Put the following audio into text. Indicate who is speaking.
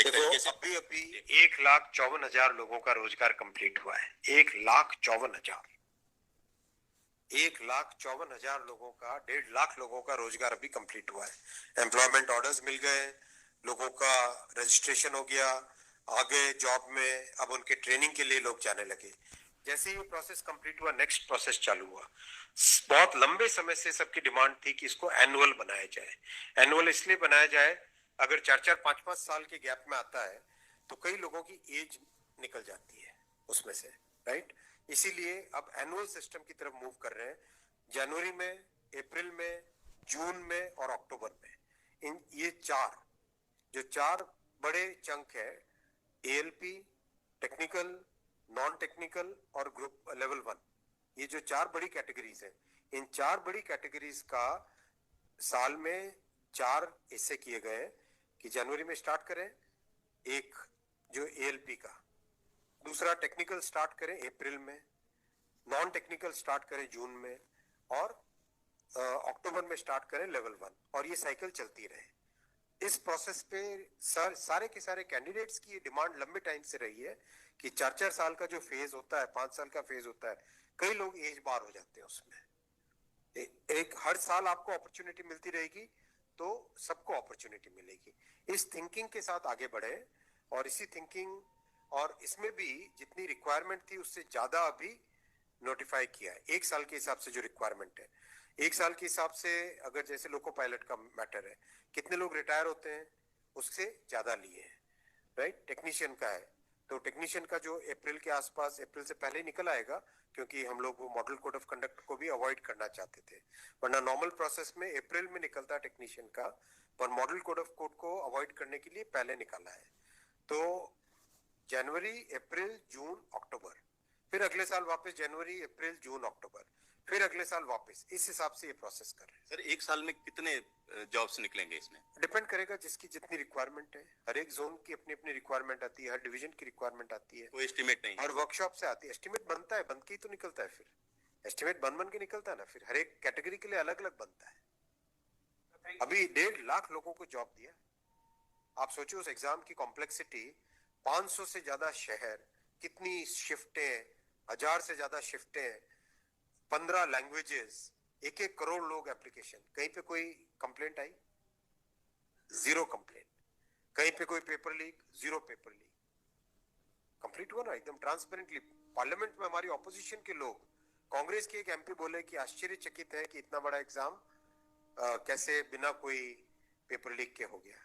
Speaker 1: देखो अभी अभी 1,54,000 लोगों का रोजगार कंप्लीट हुआ है। 1,54,000 लोगों का 1.5 लाख लोगों का रोजगार अभी कंप्लीट हुआ है। एम्प्लॉयमेंट ऑर्डर्स मिल गए, लोगों का रजिस्ट्रेशन हो गया, आगे जॉब में अब उनके ट्रेनिंग के लिए लोग जाने लगे। जैसे ही प्रोसेस कंप्लीट हुआ, नेक्स्ट प्रोसेस चालू हुआ। बहुत लंबे समय से सबकी डिमांड थी कि इसको एनुअल बनाया जाए। एनुअल इसलिए बनाया जाए, अगर 4-4, 5-5 साल के गैप में आता है तो कई लोगों की एज निकल जाती है उसमें से, राइट। इसीलिए अब एनुअल सिस्टम की तरफ मूव कर रहे हैं। जनवरी में, अप्रैल में, जून में और अक्टूबर में, इन ये चार बड़े चंक है, एएलपी, टेक्निकल, नॉन टेक्निकल और ग्रुप लेवल 1, ये जो 4 बड़ी कैटेगरीज है, इन 4 बड़ी कैटेगरीज का साल में 4 हिस्से किए गए कि जनवरी में स्टार्ट करें एक जो एएलपी का, दूसरा टेक्निकल स्टार्ट करें अप्रैल में, नॉन टेक्निकल स्टार्ट करें जून में और अक्टूबर में स्टार्ट करें लेवल 1, और ये साइकिल चलती रहे। इस प्रोसेस पे सारे के सारे कैंडिडेट्स की डिमांड लंबे टाइम से रही है कि 4-4 साल का जो फेज होता है, 5 साल का फेज होता है, कई लोग एज बार हो जाते हैं उसमें। एक हर साल आपको अपॉर्चुनिटी मिलती रहेगी तो सबको अपॉर्चुनिटी मिलेगी। इस थिंकिंग के साथ आगे बढ़े, और इसी थिंकिंग और इसमें भी जितनी रिक्वायरमेंट थी उससे ज्यादा अभी नोटिफाई किया है। 1 साल के हिसाब से जो रिक्वायरमेंट है, 1 साल के हिसाब से, अगर जैसे लोको पायलट का मैटर है, कितने लोग रिटायर होते हैं उससे ज्यादा लिए हैं, राइट। टेक्नीशियन का है तो टेक्नीशियन का जो अप्रैल के आसपास, अप्रैल से पहले निकल आएगा, क्योंकि हम लोग वो मॉडल कोड ऑफ कंडक्ट को भी अवॉइड करना चाहते थे, वरना नॉर्मल प्रोसेस में अप्रैल में निकलता है टेक्नीशियन का, पर मॉडल कोड ऑफ कोड को अवॉइड करने के लिए पहले निकाला है। तो जनवरी, अप्रैल, जून, अक्टूबर, फिर अगले साल वापस जनवरी, अप्रैल, जून, अक्टूबर, फिर अगले साल वापस, इस हिसाब से ये प्रोसेस कर रहे हैं।
Speaker 2: सर 1 साल में कितने जॉब्स निकलेंगे इसमें?
Speaker 1: डिपेंड करेगा जिसकी जितनी रिक्वायरमेंट है। हर एक जोन की अपनी अपनी रिक्वायरमेंट आती है, हर डिवीजन की रिक्वायरमेंट आती है,
Speaker 2: कोई एस्टिमेट नहीं,
Speaker 1: हर वर्कशॉप से आती है। एस्टिमेट बनता है, बन के ही तो निकलता है, फिर एस्टिमेट बन के निकलता है ना, फिर हर एक कैटेगरी के लिए अलग अलग बनता है। अभी 1.5 लाख लोगों को जॉब दिया। आप सोचो उस एग्जाम की कॉम्प्लेक्सिटी, 500 से ज्यादा शहर, कितनी शिफ्टें, 1000 से ज्यादा शिफ्टें, 15 लैंग्वेजेस, 1-1 करोड़ लोग एप्लीकेशन। कहीं पे कोई कंप्लेंट आई? 0 कंप्लेंट। कहीं पे कोई paper leak? 0 paper leak. Complete हुआ ना एकदम ट्रांसपेरेंटली। पार्लियामेंट में हमारी ऑपोजिशन के लोग, कांग्रेस के एक एमपी बोले कि आश्चर्यचकित है कि इतना बड़ा एग्जाम कैसे बिना कोई पेपर लीक के हो गया।